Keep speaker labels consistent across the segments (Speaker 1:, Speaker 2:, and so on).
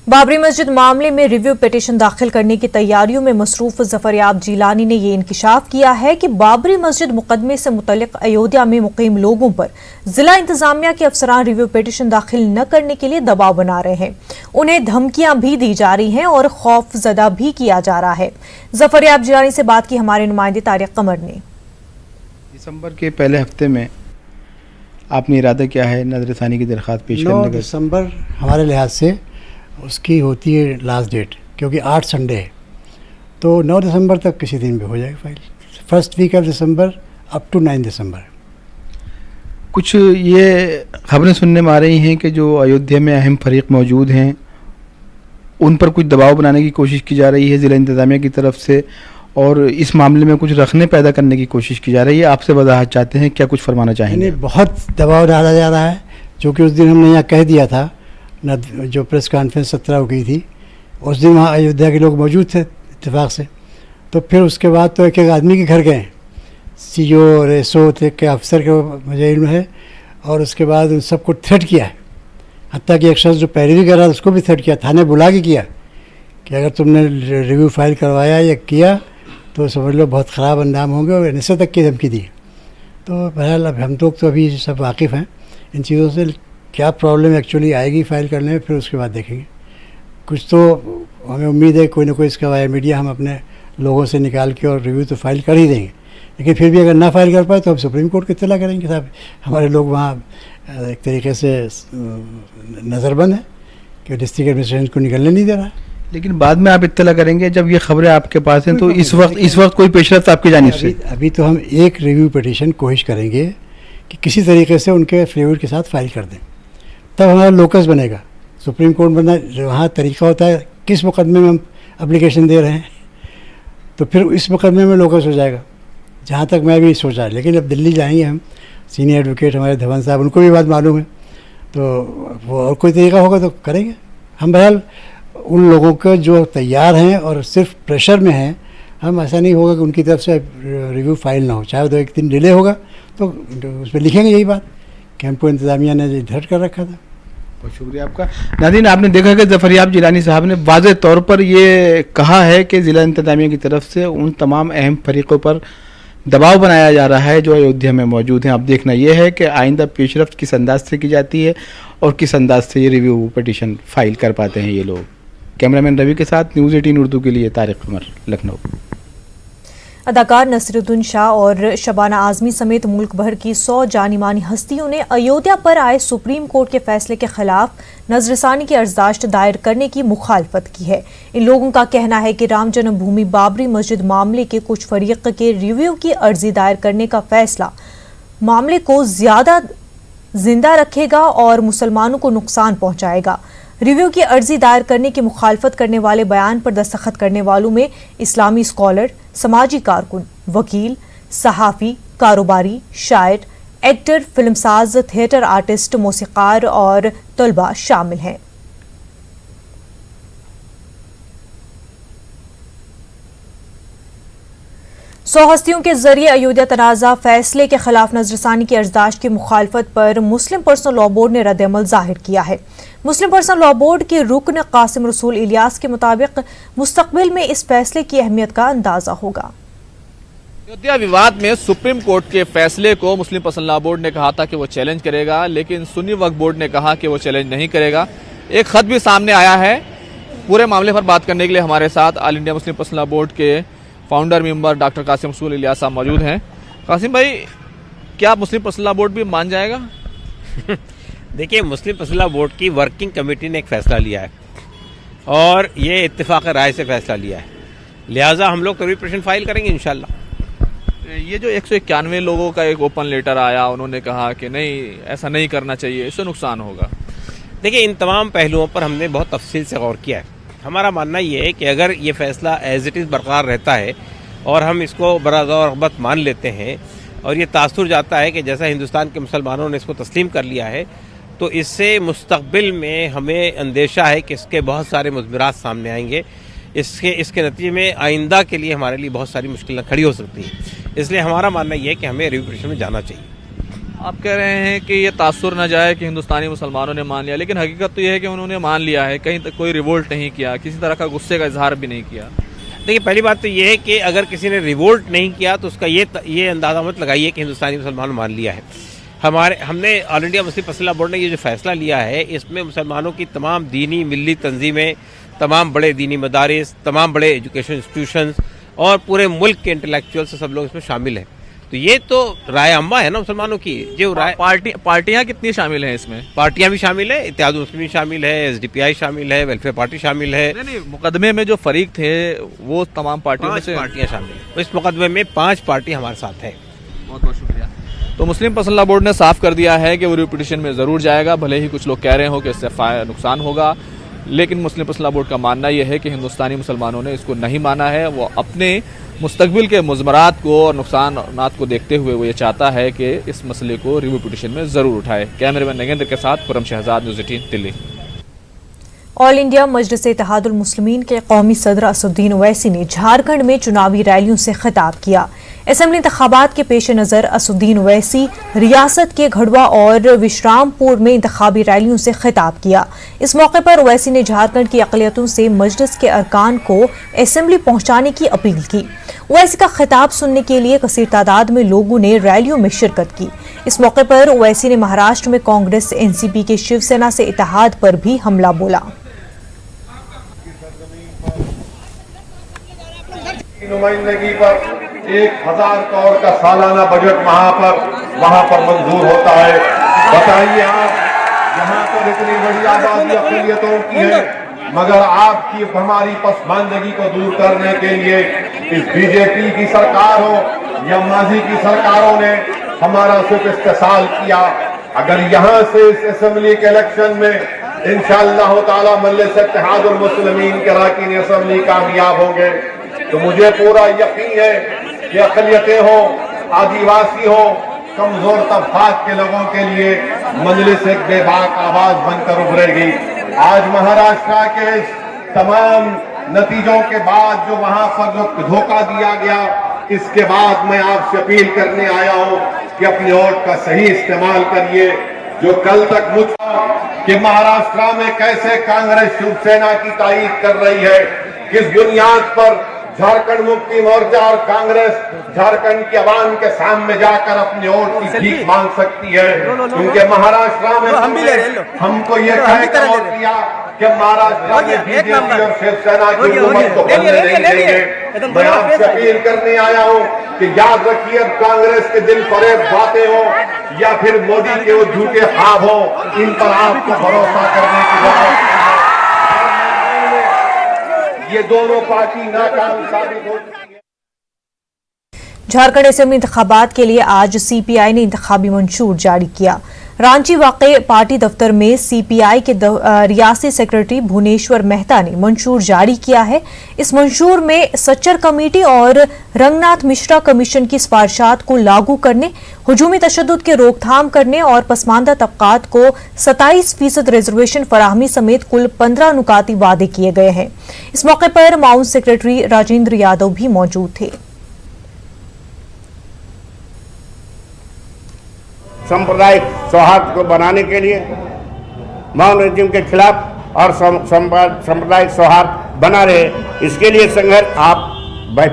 Speaker 1: बाबरी मस्जिद मामले में रिव्यू पिटीशन दाखिल करने की तैयारियों में मसरूफ जफरयाब जिलानी ने यह इंकिशाफ किया है कि बाबरी मस्जिद मुकदमे से मुतल्लिक अयोध्या में मुकीम लोगों पर जिला इंतजामिया के अफसरान रिव्यू पिटीशन दाखिल न करने के लिए दबाव बना रहे हैं। उन्हें धमकियां भी दी जा रही हैं और खौफजदा भी किया जा रहा है। जफरयाब जिलानी से बात की हमारे नुमाइंदे तारिक कमर ने।
Speaker 2: दिसंबर के पहले हफ्ते में आपने इरादा क्या है नजरसानी की दरख्वास्त पेश करने का?
Speaker 3: 9 दिसंबर हमारे लिहाज से उसकी होती है लास्ट डेट, क्योंकि 8 संडे है, तो 9 दिसंबर तक किसी दिन भी हो जाएगी file. First week of December up to 9 December.
Speaker 2: कुछ ये खबरें सुनने में आ रही हैं कि जो अयोध्या में अहम फरीक मौजूद हैं उन पर कुछ दबाव बनाने की कोशिश की जा रही है ज़िला इंतज़ामिया की तरफ से, और इस मामले में कुछ रखने पैदा करने की कोशिश की जा रही है। आपसे वजाहत चाहते हैं, क्या कुछ फरमाना चाहेंगे?
Speaker 3: बहुत दबाव डाला जा रहा है, जो कि उस दिन हमने यहाँ कह दिया था न, जो प्रेस कॉन्फ्रेंस 17 की थी, उस दिन वहाँ अयोध्या के लोग मौजूद थे इत्तेफाक से। तो फिर उसके बाद तो एक एक आदमी के घर गए, सीओ और एसओ थे के अफसर के मुझे इल्म है, और उसके बाद उन सबको थ्रेट किया है। हत्ता कि एक शख्स जो पैरवी कर रहा था उसको भी थ्रेट किया, थाने बुला के किया कि अगर तुमने रिव्यू फाइल करवाया या किया तो समझ लो बहुत ख़राब अंजाम होंगे, और ऐसे तक की धमकी दी। तो बहरहाल अब हम लोग तो अभी सब वाकिफ़ हैं इन चीज़ों से, क्या प्रॉब्लम एक्चुअली आएगी फाइल करने में, फिर उसके बाद देखेंगे। कुछ तो हमें उम्मीद है कोई ना कोई इसका वाया मीडिया हम अपने लोगों से निकाल के और रिव्यू तो फाइल कर ही देंगे, लेकिन फिर भी अगर ना फाइल कर पाए तो हम सुप्रीम कोर्ट को इत्तला करेंगे। साहब हमारे लोग वहाँ एक तरीके से नज़रबंद है कि डिस्ट्रिक्ट एडमिनिस्ट्रेशन को निकलने नहीं दे रहा है।
Speaker 2: लेकिन बाद में आप इत्तला करेंगे जब ये खबरें आपके पास हैं, तो इस वक्त कोई पेशरफ्त आपकी जानिब से?
Speaker 3: अभी तो हम एक रिव्यू पिटीशन कोशिश करेंगे कि किसी तरीके से उनके फेवर के साथ फाइल कर दें, तब हमारा लोकस बनेगा। सुप्रीम कोर्ट बनना वहाँ तरीका होता है किस मुकदमे में हम एप्लीकेशन दे रहे हैं, तो फिर इस मुकदमे में लोकस हो जाएगा, जहाँ तक मैं भी सोचा। लेकिन अब दिल्ली जाएंगे हम, सीनियर एडवोकेट हमारे धवन साहब, उनको भी बात मालूम है, तो वो और कोई तरीका होगा तो करेंगे। हम बहरहाल उन लोगों के जो तैयार हैं और सिर्फ प्रेशर में हैं, हम ऐसा नहीं होगा कि उनकी तरफ से रिव्यू फाइल ना हो, चाहे तो एक दिन डिले होगा तो उस पर लिखेंगे यही बात कि हमको इंतज़ामिया ने धट कर रखा था।
Speaker 2: बहुत शुक्रिया आपका। नाज़रीन, आपने देखा कि जफरयाब जिलानी साहब ने वाज़ेह तौर पर ये कहा है कि ज़िला इंतज़ामिया की तरफ से उन तमाम अहम फरीक़ों पर दबाव बनाया जा रहा है जो अयोध्या में मौजूद हैं। अब देखना यह है कि आइंदा पेशरफ्त किस अंदाज से की जाती है और किस अंदाज से ये रिव्यू पिटीशन फाइल कर पाते हैं ये लोग। कैमरामैन रवि के साथ न्यूज़ 18 उर्दू के लिए तारिक कमर, लखनऊ।
Speaker 1: अदाकार नसीरुद्दीन शाह और शबाना आजमी समेत मुल्क भर की 100 जानी-मानी हस्तियों ने अयोध्या पर आए सुप्रीम कोर्ट के फैसले के खिलाफ नजरसानी की अर्जदाश्त दायर करने की मुखालफत की है। इन लोगों का कहना है कि राम जन्मभूमि बाबरी मस्जिद मामले के कुछ फरीक के रिव्यू की अर्जी दायर करने का फैसला मामले को ज्यादा जिंदा रखेगा और मुसलमानों को नुकसान पहुंचाएगा। रिव्यू की अर्जी दायर करने की मुखालफत करने वाले बयान पर दस्तखत करने वालों में इस्लामी स्कॉलर, समाजी कारकुन, वकील, सहाफ़ी, कारोबारी, शायर, एक्टर, फिल्मसाज, थिएटर आर्टिस्ट, मौसीकार और तलबा शामिल हैं। सौ हस्तियों के जरिए अयोध्या तनाज़ा फैसले के खिलाफ नजरसानी की अर्जदाश्त की मुखालफत पर मुस्लिम पर्सनल लॉ बोर्ड ने रद्द-ए-अमल जाहिर किया है। मुस्लिम पर्सनल लॉ बोर्ड के रुकन कासिम रसूल इलियास के मुताबिक मुस्तकबिल में इस फैसले की अहमियत का अंदाजा होगा।
Speaker 4: अयोध्या विवाद में सुप्रीम कोर्ट के फैसले को मुस्लिम पर्सनल लॉ बोर्ड ने कहा था कि वो चैलेंज करेगा, लेकिन सुन्नी वक्फ बोर्ड ने कहा कि वो चैलेंज नहीं करेगा। एक खत भी सामने आया है। पूरे मामले पर बात करने के लिए हमारे साथ all India Muslim personal law board के फाउंडर मेंबर डॉक्टर कासिम रसूल इलियास साहब मौजूद हैं। कासिम भाई, क्या मुस्लिम पर्सनल लॉ बोर्ड भी मान जाएगा?
Speaker 5: देखिए, मुस्लिम पर्सनल लॉ बोर्ड की वर्किंग कमेटी ने एक फ़ैसला लिया है और ये इत्तेफाक राय से फ़ैसला लिया है, लिहाजा हम लोग रिव्यू पिटीशन फाइल करेंगे इंशाल्लाह।
Speaker 4: ये जो 191 लोगों का एक ओपन लेटर आया, उन्होंने कहा कि नहीं, ऐसा नहीं करना चाहिए, इससे नुकसान होगा।
Speaker 5: देखिए, इन तमाम पहलुओं पर हमने बहुत तफसील से गौर किया है। हमारा मानना ये है कि अगर ये फ़ैसला एज इट इज़ बरकरार रहता है और हम इसको बराज़ौर रग़बत मान लेते हैं और ये तासुर जाता है कि जैसा हिंदुस्तान के मुसलमानों ने इसको तस्लीम कर लिया है, तो इससे मुस्तक़बिल में हमें अंदेशा है कि इसके बहुत सारे मुज़मिरात सामने आएंगे। इसके नतीजे में आइंदा के लिए हमारे लिए बहुत सारी मुश्किलें खड़ी हो सकती हैं। इसलिए हमारा मानना ये है कि हमें रिव्यू पिटीशन में जाना चाहिए।
Speaker 4: आप कह रहे हैं कि ये तासुर न जाए कि हिंदुस्तानी मुसलमानों ने मान लिया, लेकिन हकीकत तो ये है कि उन्होंने मान लिया है, कहीं तक कोई रिवोल्ट नहीं किया, किसी तरह का गुस्से का इजहार भी नहीं किया।
Speaker 5: देखिए, पहली बात तो ये है कि अगर किसी ने रिवोल्ट नहीं किया तो उसका ये अंदाज़ा मत लगाइए कि हिंदुस्तानी मुसलमान मान लिया है। हमने all India Muslim personal law board ने ये जो फैसला लिया है, इसमें मुसलमानों की तमाम दीनी मिल्ली तंजीमें, तमाम बड़े दीनी मदारिस, तमाम बड़े एजुकेशन इंस्टीट्यूशंस और पूरे मुल्क के इंटेलेक्चुअल्स सब लोग इसमें शामिल हैं। तो ये तो राय अम्मा है ना मुसलमानों की। जो राय
Speaker 4: पार्टियां कितनी शामिल हैं इसमें?
Speaker 5: पार्टियां भी शामिल है, इत्तेहाद मुस्लिमीन शामिल है, SDPI शामिल है, वेलफेयर पार्टी शामिल है।
Speaker 4: नहीं, मुकदमे में जो फरीक थे वो तमाम पार्टियों में से
Speaker 5: पार्टियां शामिल है। इस मुकदमे में 5 पार्टी हमारे साथ है।
Speaker 4: बहुत बहुत शुक्रिया। तो मुस्लिम पर्सनल लॉ बोर्ड ने साफ कर दिया है कि वो रिव्यू पिटीशन में जरूर जाएगा, भले ही कुछ लोग कह रहे हो कि इससे नुकसान होगा, लेकिन मुस्लिम पर्सनल लॉ बोर्ड का मानना यह है कि हिंदुस्तानी मुसलमानों ने इसको नहीं माना है। वो अपने मुस्तकबिल के मुज़मरात को और नुकसानात को देखते हुए वो ये चाहता है कि इस मसले को रिव्यू पिटीशन में ज़रूर उठाए। कैमरामैन नगेंद्र के साथ Khurram Shahzad, news 18 Delhi.
Speaker 1: All India Majlis Ittehadul Muslimeen के कौमी सदर असदुद्दीन ओवैसी ने झारखंड में चुनावी रैलियों से खिताब किया। असेंबली इंतखाबात के पेश नज़र असदुद्दीन ओवैसी रियासत के घड़वा और विश्रामपुर में इंतखाबी रैलियों से खिताब किया। इस मौके पर ओवैसी ने झारखंड की अक़लियतों से मजलिस के अरकान को असेंबली पहुंचाने की अपील की। ओवैसी का खिताब सुनने के लिए कसीर तादाद में लोगों ने रैलियों में शिरकत की। इस मौके पर ओवैसी ने महाराष्ट्र में कांग्रेस NCP के शिवसेना से इत्तेहाद पर भी हमला बोला।
Speaker 6: नुमाइंदगी पर 1000 करोड़ का सालाना बजट वहां पर मंजूर होता है। बताइए आप, यहाँ पर इतनी बड़ी आबादी अक़लियतों की है, मगर आपकी हमारी पसमानदगी को दूर करने के लिए इस बीजेपी की सरकार हो या माजी की सरकारों ने हमारा सिर्फ इस्तेसाल किया। अगर यहाँ से इस असेंबली के इलेक्शन में इंशाअल्लाह ताला मजलिस इत्तेहादुल मुस्लिमीन के अरकान असेंबली कामयाब होंगे तो मुझे पूरा यकीन है कि अक़लियतें हो, आदिवासी हो, कमजोर तबकात के लोगों के लिए मजलिस एक बेबाक आवाज बनकर उभरेगी। आज महाराष्ट्र के इस तमाम नतीजों के बाद जो वहां पर जो धोखा दिया गया, इसके बाद मैं आपसे अपील करने आया हूं कि अपने वोट का सही इस्तेमाल करिए। जो कल तक मुझ कि महाराष्ट्र में कैसे कांग्रेस शिवसेना की तारीफ कर रही है, किस बुनियाद पर झारखंड मुक्ति मोर्चा और कांग्रेस झारखंड के अवाम के सामने जाकर अपने वोट की भीख मांग सकती है, क्योंकि महाराष्ट्र में हमको ये कहकर वोट किया कि महाराष्ट्र में बीजेपी और शिवसेना की हुकूमत को बनने नहीं देंगे। मैं आपसे अपील करने आया हूँ कि याद रखिए, अब कांग्रेस के दिल फरेब बातें हो या फिर मोदी के वो झूठे ख्वाब हो, इन पर आपको भरोसा करने की जरूरत है। ये दोनों पार्टी नाकाम साबित हो चुकी है।
Speaker 1: झारखंड असेंबली इंतखाबात के लिए आज CPI ने इंतखाबी मंशूर जारी किया। रांची वाक़े पार्टी दफ्तर में CPI के रियासी सेक्रेटरी भुवनेश्वर मेहता ने मंशूर जारी किया है। इस मंशूर में सच्चर कमेटी और रंगनाथ मिश्रा कमीशन की सिफारिशात को लागू करने, हुजूमी तशद्दुद के रोकथाम करने और पसमानदा तबकात को 27% रिजर्वेशन फराहमी समेत कुल 15 नुकाती वादे किए गए हैं। इस मौके पर माउंट सेक्रेटरी राजेंद्र यादव भी मौजूद थे।
Speaker 7: सांप्रदायिक सौहार्द को बनाने के लिए मौन रेजिम के खिलाफ और सांप्रदायिक सौहार्द बना रहे, इसके लिए संघर्ष। आप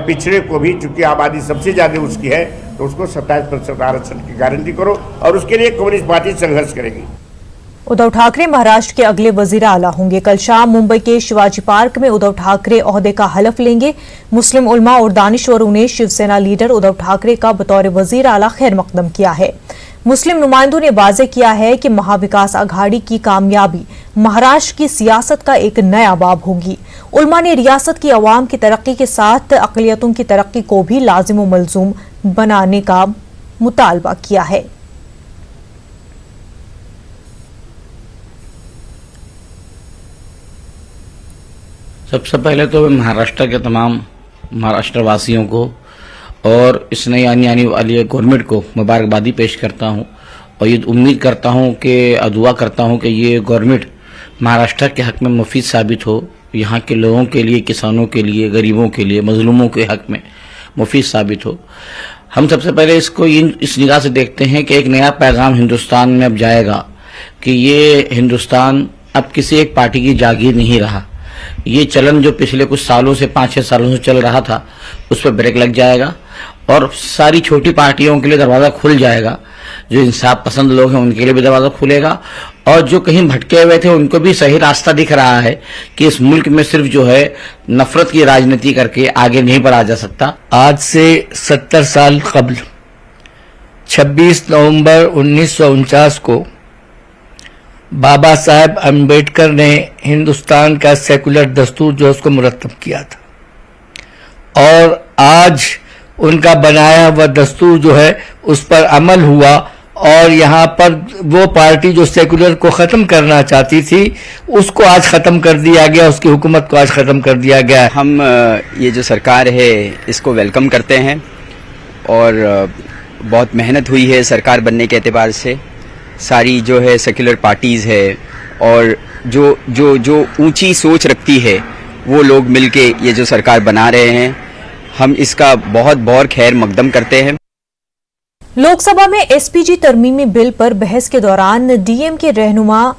Speaker 7: पिछड़े को भी, चूंकि आबादी सबसे ज्यादा उसकी है, तो उसको 27% आरक्षण की गारंटी करो और उसके लिए कम्युनिस्ट पार्टी संघर्ष करेगी।
Speaker 1: उद्धव ठाकरे महाराष्ट्र के अगले वजीर आला होंगे। कल शाम मुंबई के शिवाजी पार्क में उद्धव ठाकरे ओहदे का हलफ लेंगे। मुस्लिम उलमा और दानिश्वरों ने शिवसेना लीडर उद्धव ठाकरे का बतौर वजीर आला खैर मकदम किया है। मुस्लिम नुमाइंदों ने वाजे किया है कि महाविकास आघाड़ी की कामयाबी महाराष्ट्र की सियासत का एक नया बाब होगी। उलमा ने रियासत की अवाम की तरक्की के साथ अक़लियतों की तरक्की को भी लाजिम व मलजूम बनाने का मुतालबा किया है।
Speaker 8: सबसे पहले तो मैं महाराष्ट्र के तमाम महाराष्ट्र वासियों को और इस नई आने वाली गवर्नमेंट को मुबारकबादी पेश करता हूं और ये उम्मीद करता हूं कि दुआ करता हूं कि ये गवर्नमेंट महाराष्ट्र के हक में मुफीद साबित हो, यहाँ के लोगों के लिए, किसानों के लिए, गरीबों के लिए, मजलूमों के हक में मुफीद साबित हो। हम सबसे पहले इसको इस निगाह से देखते हैं कि एक नया पैगाम हिंदुस्तान में अब जाएगा कि ये हिंदुस्तान अब किसी एक पार्टी की जागीर नहीं रहा। ये चलन जो पिछले कुछ सालों से 5-6 सालों से चल रहा था उस पर ब्रेक लग जाएगा और सारी छोटी पार्टियों के लिए दरवाजा खुल जाएगा। जो इंसाफ पसंद लोग हैं उनके लिए भी दरवाजा खुलेगा और जो कहीं भटके हुए थे उनको भी सही रास्ता दिख रहा है कि इस मुल्क में सिर्फ जो है नफरत की राजनीति करके आगे नहीं बढ़ा जा सकता।
Speaker 9: आज से 70 साल कबल 26 नवंबर 1949 को बाबा साहेब अम्बेडकर ने हिंदुस्तान का सेकुलर दस्तूर जो उसको मुरत्तब किया था और आज उनका बनाया हुआ दस्तूर जो है उस पर अमल हुआ और यहाँ पर वो पार्टी जो सेकुलर को ख़त्म करना चाहती थी उसको आज ख़त्म कर दिया गया, उसकी हुकूमत को आज ख़त्म कर दिया गया।
Speaker 10: हम ये जो सरकार है इसको वेलकम करते हैं और बहुत मेहनत हुई है सरकार बनने के एतबार से। सारी जो है सेकुलर पार्टीज़ है और जो ऊंची सोच रखती है वो लोग मिलके ये जो सरकार बना रहे हैं, हम इसका बहुत खैर मकदम करते हैं।
Speaker 1: लोकसभा में एसपीजी तरमीमी बिल पर बहस के दौरान डीएम के रहनुमा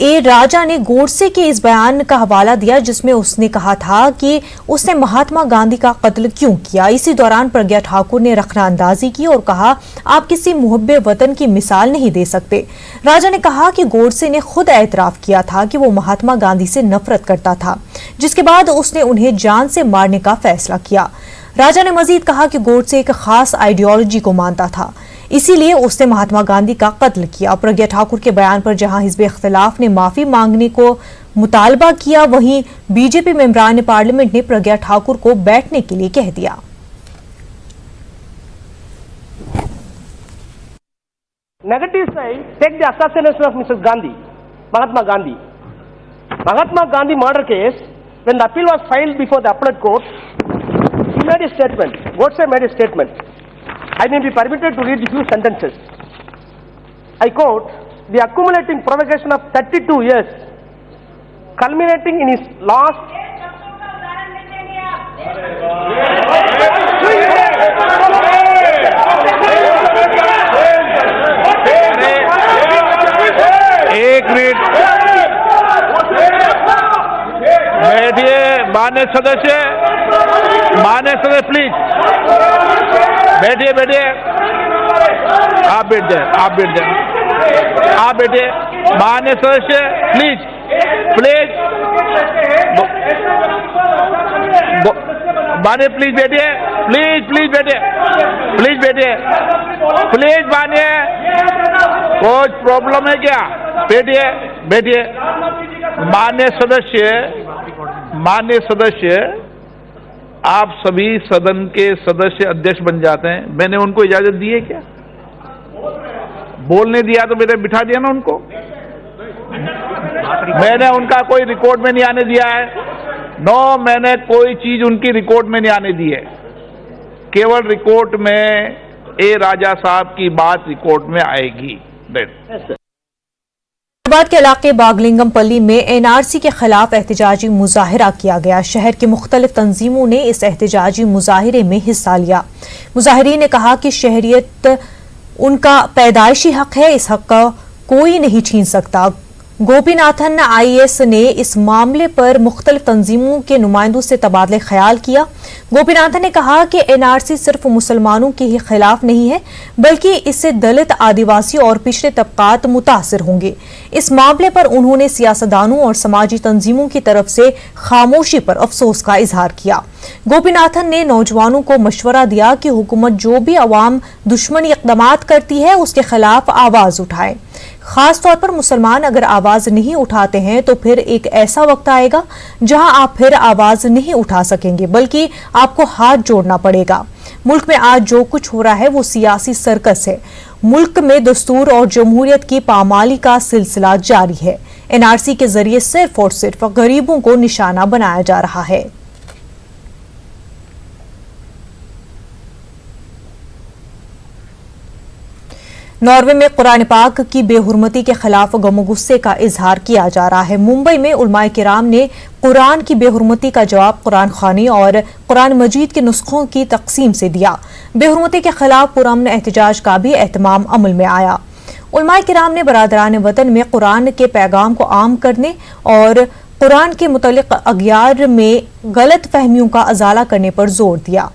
Speaker 1: ए राजा ने गोडसे के इस बयान का हवाला दिया जिसमें उसने कहा था कि उसने महात्मा गांधी का कत्ल क्यों किया। इसी दौरान प्रज्ञा ठाकुर ने रखनाअंदाजी की और कहा, आप किसी मुहब्बे वतन की मिसाल नहीं दे सकते। राजा ने कहा कि गोडसे ने खुद एतराफ किया था कि वो महात्मा गांधी से नफरत करता था, जिसके बाद उसने उन्हें जान से मारने का फैसला किया। राजा ने मजीद कहा कि गोडसे एक खास आइडियोलॉजी को मानता था, इसीलिए उसने महात्मा गांधी का कत्ल किया। प्रज्ञा ठाकुर के बयान पर जहां हिज़्ब इख्तिलाफ ने माफी मांगने को मुतालबा किया, वहीं बीजेपी मेंबरान पार्लियामेंट ने प्रज्ञा ठाकुर को बैठने के लिए कह दिया।
Speaker 11: Negative side, take the assassination of Mrs. Gandhi, Mahatma Gandhi. Mahatma Gandhi murder case, when the appeal was filed before the appellate court, he made a statement. Godse made a statement. I may be permitted to read a few sentences. I quote, the accumulating provocation of 32 years, culminating in his last...
Speaker 6: एक minute बैठिए, माननीय सदस्य please बैठिए, आप बैठ जाए, माननीय सदस्य प्लीज माननीय प्लीज बैठिए, प्लीज माननीय, कुछ प्रॉब्लम है क्या? बैठिए। माननीय सदस्य आप सभी सदन के सदस्य अध्यक्ष बन जाते हैं। मैंने उनको इजाजत दी है क्या? बोलने दिया तो मैंने बिठा दिया ना उनको। मैंने उनका कोई रिकॉर्ड में नहीं आने दिया है। नो, मैंने कोई चीज उनकी रिकॉर्ड में नहीं आने दी है। केवल रिकॉर्ड में ए राजा साहब की बात रिकॉर्ड में आएगी।
Speaker 1: हैदराबाद के इलाके बागलिंगमपल्ली में एनआरसी के खिलाफ एहतजाजी मुजाहिरा किया गया। शहर की मुख्तलिफ तंजीमों ने इस एहतजाजी मुजाहिरे में हिस्सा लिया। मुजाहिरीन ने कहा कि शहरियत उनका पैदाइशी हक है, इस हक का कोई नहीं छीन सकता। गोपीनाथन आईएएस ने इस मामले पर मुख्तलिफ तंजीमों के नुमाइंदों से तबादले ख्याल किया। गोपीनाथन ने कहा कि एनआरसी सिर्फ मुसलमानों के ही खिलाफ नहीं है, बल्कि इससे दलित, आदिवासी और पिछड़े तबकात मुतासिर होंगे। इस मामले पर उन्होंने सियासतदानों और समाजी तंजीमों की तरफ से खामोशी पर अफसोस का इजहार किया। गोपीनाथन ने नौजवानों को मशवरा दिया कि हुकूमत जो भी अवाम दुश्मनी इक़दामात करती है उसके खिलाफ आवाज उठाए। खास तौर पर मुसलमान अगर आवाज नहीं उठाते हैं तो फिर एक ऐसा वक्त आएगा जहां आप फिर आवाज नहीं उठा सकेंगे, बल्कि आपको हाथ जोड़ना पड़ेगा। मुल्क में आज जो कुछ हो रहा है वो सियासी सर्कस है। मुल्क में दस्तूर और जमहूरियत की पामाली का सिलसिला जारी है। एनआरसी के जरिए सिर्फ और सिर्फ गरीबों को निशाना बनाया जा रहा है। नॉर्वे में कुरान पाक की बेहुरमती के खिलाफ गम गुस्से का इजहार किया जा रहा है। मुंबई में उलमाए किराम ने कुरान की बेहुरमती का जवाब कुरान खानी और कुरान मजीद के नुस्खों की तकसीम से दिया। बेहुरमती के खिलाफ पुरअमन एहतजाज का भी एहतमाम अमल में आया। उलमाए किराम ने बरादरान वतन में कुरान के पैगाम को आम करने और कुरान के मुतल्लिक अगयार में गलत फहमियों का अजाला करने पर जोर दिया।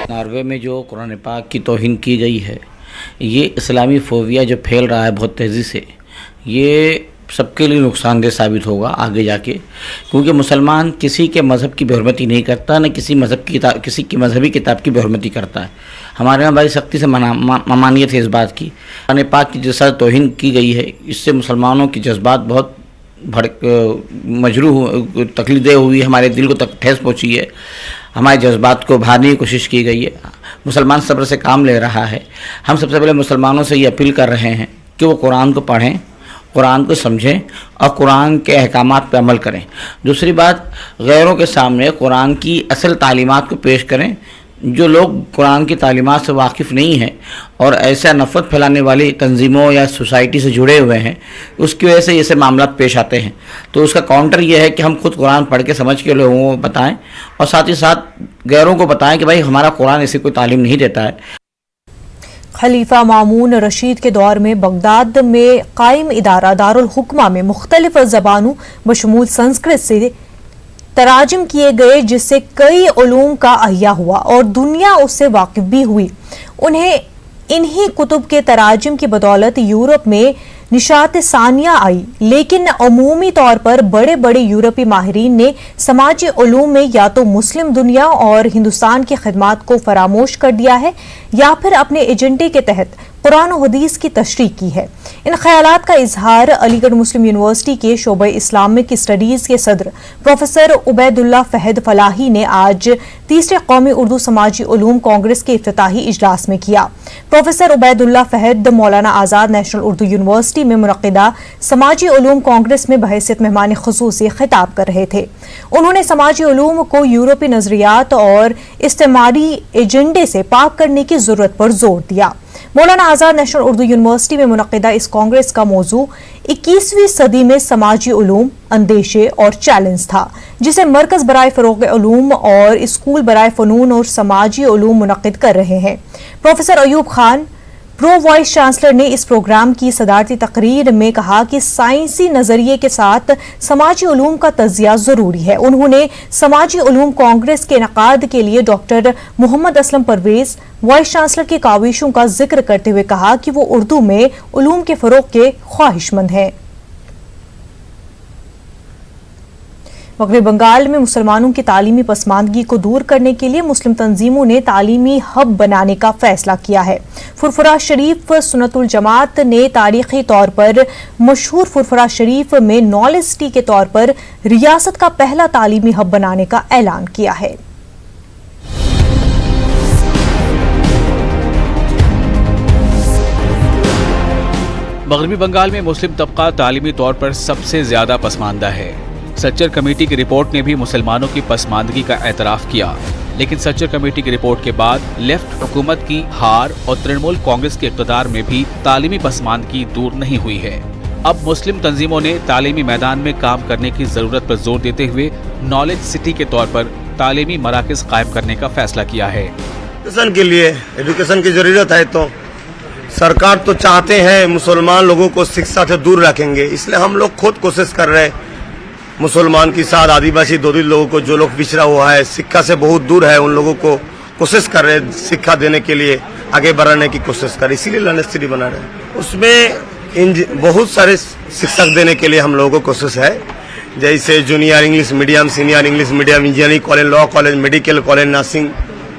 Speaker 8: नॉर्वे में जो कुरान पाक की तौहीन की गई है, ये इस्लामी फोबिया जो फैल रहा है बहुत तेज़ी से, ये सबके लिए नुकसानदेह साबित होगा आगे जाके, क्योंकि मुसलमान किसी के मज़हब की बेहुरमती नहीं करता, न किसी की मजहबी किताब की बेहुरमती करता है। हमारे यहाँ बड़ी सख्ती से ममानियत है इस बात की। कुरान पाक की जैसा तौहीन की गई है, इससे मुसलमानों की जज्बात बहुत तकलीफदेह हुई, हमारे दिल को ठेस पहुँची है, हमारे जज्बात को भारने की कोशिश की गई है। मुसलमान सब्र से काम ले रहा है। हम सबसे पहले मुसलमानों से ये अपील कर रहे हैं कि वो कुरान को पढ़ें, कुरान को समझें और कुरान के अहकामात पर अमल करें। दूसरी बात, गैरों के सामने कुरान की असल तालीमात को पेश करें। जो लोग कुरान की तालीमात से वाकिफ़ नहीं हैं और ऐसा नफ़रत फैलाने वाली तंजीमों या सोसाइटी से जुड़े हुए हैं, उसकी वजह से ऐसे मामला पेश आते हैं। तो उसका काउंटर ये है कि हम खुद कुरान पढ़ के समझ के लोगों को बताएं और साथ ही साथ गैरों को बताएं कि भाई हमारा कुरान ऐसी कोई तालीम नहीं देता है।
Speaker 1: खलीफा मामून रशीद के दौर में बगदाद में कायम इदारा दारुल हुक्मा में मुख्तलिफ ज़बानों बशमूल संस्कृत से तराजिम किए गए, जिससे कई उलूम का अहिया हुआ और दुनिया उससे वाकिफ भी हुई। उन्हें इन्हीं कुतुब के तराजिम की बदौलत यूरोप में निशात सानिया आई, लेकिन अमूमी तौर पर बड़े बड़े यूरोपी माहिरीन ने समाजी उलूम में या तो मुस्लिम दुनिया और हिंदुस्तान की खिदमात को फरामोश कर दिया है या फिर अपने एजेंडे के तहत कुरान और हदीस की तशरीह की है। इन ख्यालात का इजहार अलीगढ़ मुस्लिम यूनिवर्सिटी के शोबे इस्लामिक स्टडीज के सदर प्रोफेसर उबैदुल्ला फहद फलाही ने आज तीसरे कौमी उर्दू समाजी उलूम कांग्रेस के इफ्तिताही इजलास में किया। प्रोफेसर उबैदुल्ला फहद मौलाना आज़ाद नेशनल उर्दू यूनिवर्सिटी में मुनक़िदा समाजी उलूम कांग्रेस में बहैसियत मेहमान ख़ुसूसी खिताब कर रहे थे। उन्होंने समाजी उलूम को यूरोपी नजरियात और इस्तेमारी एजेंडे से पाक करने की जरूरत पर जोर दिया। मौलाना आज़ाद नेशनल उर्दू यूनिवर्सिटी में मुनक़िदा इस कांग्रेस का मौजू 21वीं सदी में समाजी उलूम, अंदेशे और चैलेंज था, जिसे मरकज़ बराए फ़रोग़ उलूम और स्कूल बराए फ़नून और समाजी उलूम मुनक़िद कर रहे हैं। Professor Ayub Khan, pro vice chancellor, ने इस प्रोग्राम की सदारती तकरीर में कहा कि साइंसी नजरिए के साथ समाजी उलूम का तजिया जरूरी है। उन्होंने समाजी उलूम कांग्रेस के इनेकाद के लिए doctor Mohammad Aslam Parvez, vice chancellor की काविशों का जिक्र करते हुए कहा कि वो उर्दू में उलूम के फरोग के ख्वाहिशमंद हैं। मगरबी बंगाल में मुसलमानों की तालीमी पसमानदगी को दूर करने के लिए मुस्लिम तंजीमों ने तालीमी हब बनाने का फैसला किया है। फुरफुरा शरीफ सुन्नतुल जमात ने तारीखी तौर पर मशहूर फुरफुरा शरीफ में नॉलेज सिटी के तौर पर रियासत का पहला तालीमी हब बनाने का ऐलान किया है।
Speaker 4: मगरबी बंगाल में मुस्लिम तबका तालीमी तौर पर सबसे ज्यादा पसमानदा है। सच्चर कमेटी की रिपोर्ट ने भी मुसलमानों की पसमानदगी का एतराफ किया, लेकिन सच्चर कमेटी की रिपोर्ट के बाद लेफ्ट हुकूमत की हार और तृणमूल कांग्रेस के इक़्तिदार में भी तालीमी पसमानदगी दूर नहीं हुई है। अब मुस्लिम तंजीमों ने तालीमी मैदान में काम करने की जरूरत पर जोर देते हुए नॉलेज सिटी के तौर पर तालीमी मराकज़ कायम करने का फैसला किया है।
Speaker 12: एजुकेशन के लिए एजुकेशन की जरूरत है, तो सरकार तो चाहते हैं मुसलमान लोगों को शिक्षा से दूर रखेंगे, इसलिए हम लोग खुद कोशिश कर रहे हैं मुसलमान के साथ आदिवासी दलित लोगों को, जो लोग पिछड़ा हुआ है, शिक्षा से बहुत दूर है, उन लोगों को कोशिश कर रहे हैं शिक्षा देने के लिए आगे बढ़ाने की कोशिश कर, इसीलिए यूनिवर्सिटी बना रहे हैं। उसमें बहुत सारे शिक्षक देने के लिए हम लोगों को कोशिश है, जैसे junior English medium, senior English medium, engineering college, law college, medical college, nursing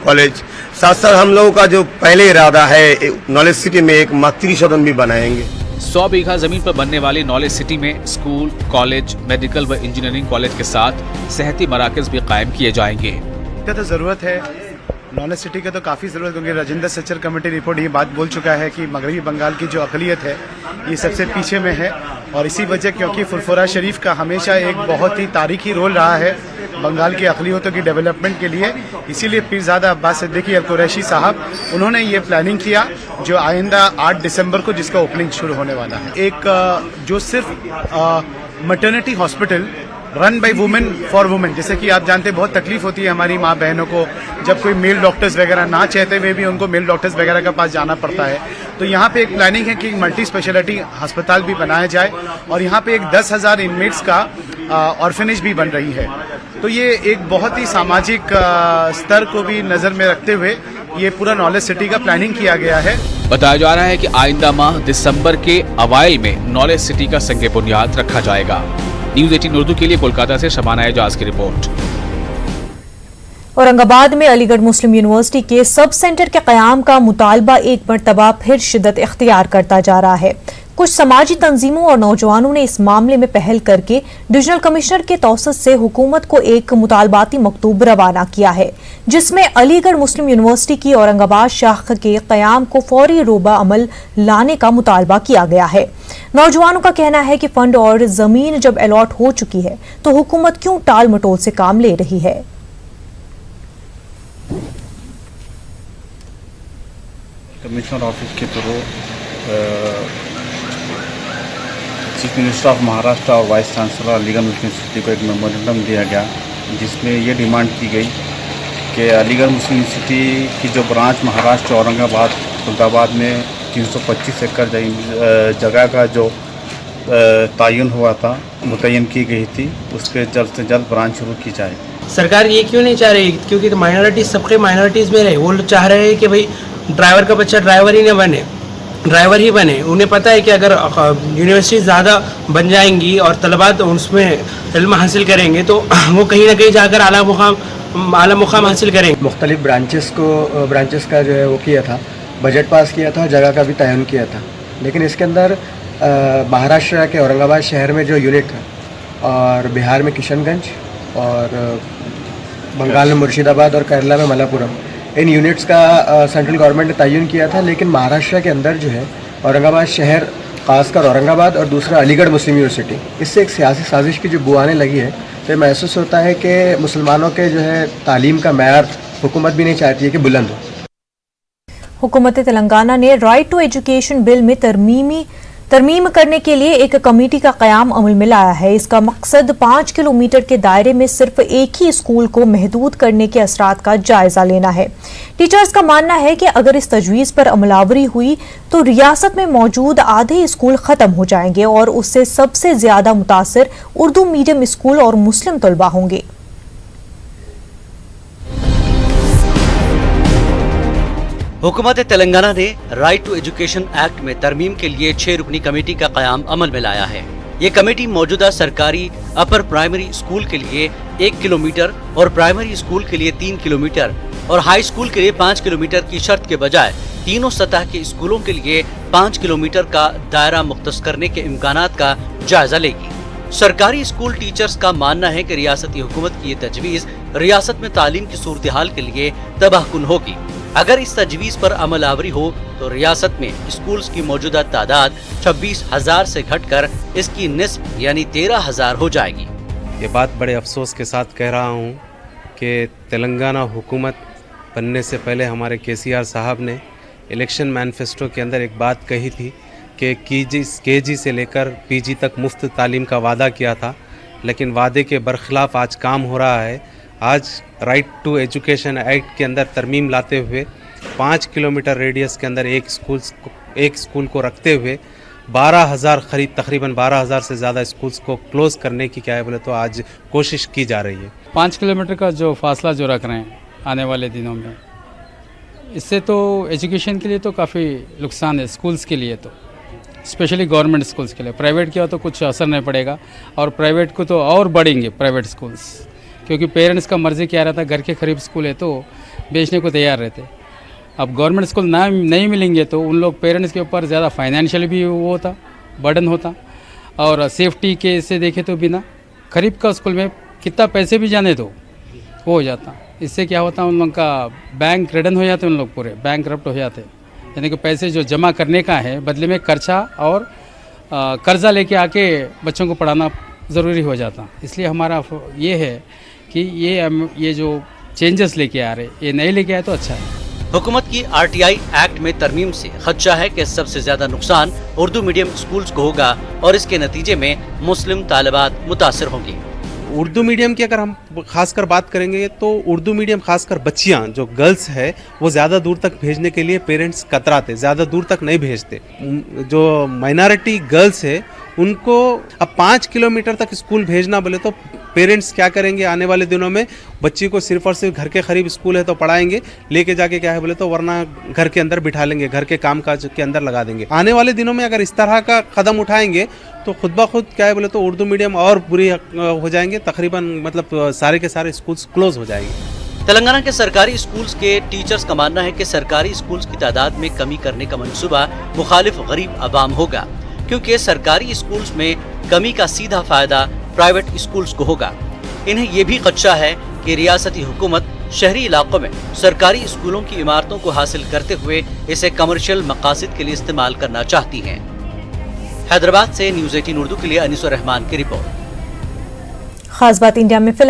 Speaker 12: college. साथ साथ हम लोगों का जो पहले इरादा है नॉलेज सिटी में एक मातृ सदन भी बनाएंगे।
Speaker 4: 100 बीघा जमीन पर बनने वाली नॉलेज सिटी में स्कूल, कॉलेज, मेडिकल व इंजीनियरिंग कॉलेज के साथ सेहती मराकज़ भी कायम किए जाएंगे।
Speaker 2: क्या तो जरूरत है नॉलेज सिटी की, तो काफ़ी ज़रूरत, क्योंकि राजेंद्र सच्चर कमेटी रिपोर्ट ये बात बोल चुका है कि मगरबी बंगाल की जो अक़लियत है ये सबसे पीछे में है, और इसी वजह क्योंकि फुरफुरा शरीफ का हमेशा एक बहुत ही तारीखी रोल रहा है बंगाल की अक़लियतों की डेवलपमेंट के लिए, इसीलिए पीरज़ादा अब्बास सिद्दीकी अल कुरैशी साहब उन्होंने ये प्लानिंग किया जो आइंदा 8 दिसंबर को जिसका ओपनिंग शुरू होने वाला है। एक जो सिर्फ maternity hospital
Speaker 13: run by women for women. जैसे कि आप जानते हैं बहुत तकलीफ होती है हमारी माँ बहनों को जब कोई मेल डॉक्टर्स वगैरह ना चाहते हुए भी उनको मेल डॉक्टर्स वगैरह के पास जाना पड़ता है। तो यहाँ पे एक प्लानिंग है कि मल्टी स्पेशलिटी अस्पताल भी बनाया जाए और यहाँ पे एक 10,000 इनमेट्स का ऑर्फेनेज भी बन रही है। तो ये एक बहुत ही सामाजिक स्तर को भी नज़र में रखते हुए ये पूरा नॉलेज सिटी का प्लानिंग किया गया है।
Speaker 4: बताया जा रहा है कि आइंदा माह दिसंबर के अवाइल में नॉलेज सिटी का संग बुनियाद रखा जाएगा। न्यूज 18 उर्दू के लिए कोलकाता से शबाना एजाज की रिपोर्ट।
Speaker 1: औरंगाबाद में अलीगढ़ मुस्लिम यूनिवर्सिटी के सब सेंटर के क़याम का मुतालबा एक मरतबा फिर शिद्दत इख्तियार करता जा रहा है। कुछ समाजी तंजीमों और नौजवानों ने इस मामले में पहल करके डिविजनल कमिश्नर के तौसत से हुकूमत को एक मुतालबाती मकतूब रवाना किया है, जिसमें अलीगढ़ मुस्लिम यूनिवर्सिटी की औरंगाबाद शाख के क़याम को फौरी रोबा अमल लाने का मुतालबा किया गया है। नौजवानों का कहना है कि फंड और जमीन जब अलॉट हो चुकी है तो हुकूमत क्यों टाल मटोल से काम ले रही है।
Speaker 14: कमिश्नर ऑफिस के through chief minister of Maharashtra और वाइस चांसलर अलीगढ़ मुस्लिम यूनिवर्सिटी को एक मेमोरेंडम दिया गया, जिसमें ये डिमांड की गई कि अलीगढ़ मुस्लिम यूनिवर्सिटी की जो ब्रांच महाराष्ट्र औरंगाबाद खुलदाबाद में 325 एकड़ जगह का जो तयन हुआ था, मुतय्यन की गई थी, उस पर जल्द से जल्द ब्रांच शुरू की जाए।
Speaker 15: सरकार ये क्यों नहीं चाह रही? क्योंकि माइनॉरिटीज सबके माइनॉरिटीज़ में रहे, वो चाह रहे हैं कि भाई ड्राइवर का बच्चा ड्राइवर ही न बने, ड्राइवर ही बने। उन्हें पता है कि अगर यूनिवर्सिटी ज़्यादा बन जाएंगी और तलबात उसमें इल्म हासिल करेंगे तो वो कहीं ना कहीं जाकर आला मुकाम हासिल करेंगे।
Speaker 16: मुख्तलिफ ब्रांचेस का जो है वो किया था, बजट पास किया था, जगह का भी तयन किया था, लेकिन इसके अंदर महाराष्ट्र के औरंगाबाद शहर में जो यूनिट था और बिहार में किशनगंज और बंगाल में मुर्शिदाबाद और केरला में मलापुरम, इन यूनिट्स का सेंट्रल गवर्नमेंट ने तयन किया था। लेकिन महाराष्ट्र के अंदर जो है औरंगाबाद शहर, खासकर औरंगाबाद और दूसरा अलीगढ़ मुस्लिम यूनिवर्सिटी, इससे एक सियासी साजिश की जो बुआने लगी है, तो महसूस होता है कि मुसलमानों के जो है तालीम का मैयार हुकूमत भी नहीं चाहती है कि बुलंद हो।
Speaker 1: हुकूमत तेलंगाना ने राइट टू एजुकेशन बिल में तरमीम करने के लिए एक कमेटी का क़याम अमल में लाया है। इसका मकसद 5 किलोमीटर के दायरे में सिर्फ एक ही स्कूल को महदूद करने के असरात का जायजा लेना है। टीचर्स का मानना है कि अगर इस तजवीज़ पर अमलावरी हुई तो रियासत में मौजूद आधे स्कूल ख़त्म हो जाएंगे और उससे सबसे ज़्यादा मुतासर उर्दू मीडियम स्कूल और मुस्लिम तलबा होंगे।
Speaker 17: हुकूमत तेलंगाना ने राइट टू एजुकेशन एक्ट में तरमीम के लिए 6 रुकनी कमेटी का क़याम अमल में लाया है। ये कमेटी मौजूदा सरकारी अपर प्राइमरी स्कूल के लिए 1 किलोमीटर और प्राइमरी स्कूल के लिए 3 किलोमीटर और हाई स्कूल के लिए 5 किलोमीटर की शर्त के बजाय तीनों सतह के स्कूलों के लिए 5 किलोमीटर का दायरा मुख्तस करने के इम्कानात का जायजा लेगी। सरकारी स्कूल टीचर्स का मानना है कि रियासती हुकूमत की ये तजवीज़ रियासत में तालीम की सूरत हाल के लिए तबाहकुन होगी। अगर इस तजवीज़ पर अमल आवरी हो तो रियासत में स्कूल्स की मौजूदा तादाद 26,000 से घटकर इसकी निस्फ यानी 13,000 हो जाएगी।
Speaker 5: ये बात बड़े अफसोस के साथ कह रहा हूँ कि तेलंगाना हुकूमत बनने से पहले हमारे KCR साहब ने इलेक्शन मैनिफेस्टो के अंदर एक बात कही थी कि KG से लेकर PG तक मुफ्त तालीम का वादा किया था, लेकिन वादे के बरखिलाफ आज काम हो रहा है। आज राइट टू एजुकेशन एक्ट के अंदर तरमीम लाते हुए 5 किलोमीटर रेडियस के अंदर एक स्कूल को रखते हुए 12,000 तकरीबन 12,000 से ज़्यादा स्कूल्स को क्लोज करने की क्या है बोले तो आज कोशिश की जा रही है।
Speaker 18: 5 किलोमीटर का जो फासला जो रख रहे हैं आने वाले दिनों में, इससे तो एजुकेशन के लिए तो काफ़ी नुकसान है, स्कूल्स के लिए तो, स्पेशली गवर्नमेंट स्कूल्स के लिए। प्राइवेट किया तो कुछ असर नहीं पड़ेगा और प्राइवेट को तो और बढ़ेंगे प्राइवेट स्कूल्स, क्योंकि पेरेंट्स का मर्ज़ी क्या रहता है, घर के करीब स्कूल है तो बेचने को तैयार रहते। अब गवर्नमेंट स्कूल नहीं मिलेंगे तो उन लोग पेरेंट्स के ऊपर ज़्यादा फाइनेंशियल भी वो होता, बर्डन होता, और सेफ्टी के से देखे तो बिना करीब का स्कूल में कितना पैसे भी जाने दो वो हो जाता। इससे क्या होता उन लोग का बैंक रिटर्न हो जाते, उन लोग पूरे बैंक करप्ट हो जाते, यानी कि पैसे जो जमा करने का है बदले में खर्चा और कर्जा लेके आके बच्चों को पढ़ाना ज़रूरी हो जाता। इसलिए हमारा ये है कि ये जो चेंजेस लेके आ रहे, ये नहीं लेके आए तो अच्छा है।
Speaker 17: हुकूमत की RTI एक्ट में तरमीम से खदशा है कि सबसे ज्यादा नुकसान उर्दू मीडियम स्कूल्स को होगा और इसके नतीजे में मुस्लिम तालिबात मुतासिर होंगी।
Speaker 14: उर्दू मीडियम की अगर हम खासकर बात करेंगे तो उर्दू मीडियम खासकर बच्चियां जो गर्ल्स है वो ज़्यादा दूर तक भेजने के लिए पेरेंट्स कतराते, ज़्यादा दूर तक नहीं भेजते। जो माइनॉरिटी गर्ल्स है उनको अब 5 किलोमीटर तक स्कूल भेजना बोले तो पेरेंट्स क्या करेंगे आने वाले दिनों में, बच्ची को सिर्फ और सिर्फ घर के करीब स्कूल है तो पढ़ाएंगे, लेके जाके क्या है बोले तो वरना घर के अंदर बिठा लेंगे, घर के काम काज के अंदर लगा देंगे। आने वाले दिनों में अगर इस तरह का कदम उठाएंगे तो खुद ब खुद क्या है बोले तो उर्दू मीडियम और बुरी हो जाएंगे, तकरीबन मतलब सारे के सारे स्कूल्स क्लोज हो जाएंगे।
Speaker 17: तेलंगाना के सरकारी स्कूल्स के टीचर्स का मानना है कि सरकारी स्कूल्स की तादाद में कमी करने का मंसूबा मुखालिफ गरीब अवाम होगा, क्योंकि सरकारी स्कूल्स में कमी का सीधा फायदा प्राइवेट स्कूल्स को होगा। इन्हें ये भी खदशा है कि रियासती हुकूमत शहरी इलाकों में सरकारी स्कूलों की इमारतों को हासिल करते हुए इसे कमर्शियल मकासद के लिए इस्तेमाल करना चाहती है। हैदराबाद से न्यूज़ 18 उर्दू के लिए अनीसुर रहमान की रिपोर्ट।
Speaker 1: खास बात इंडिया में फिलहाल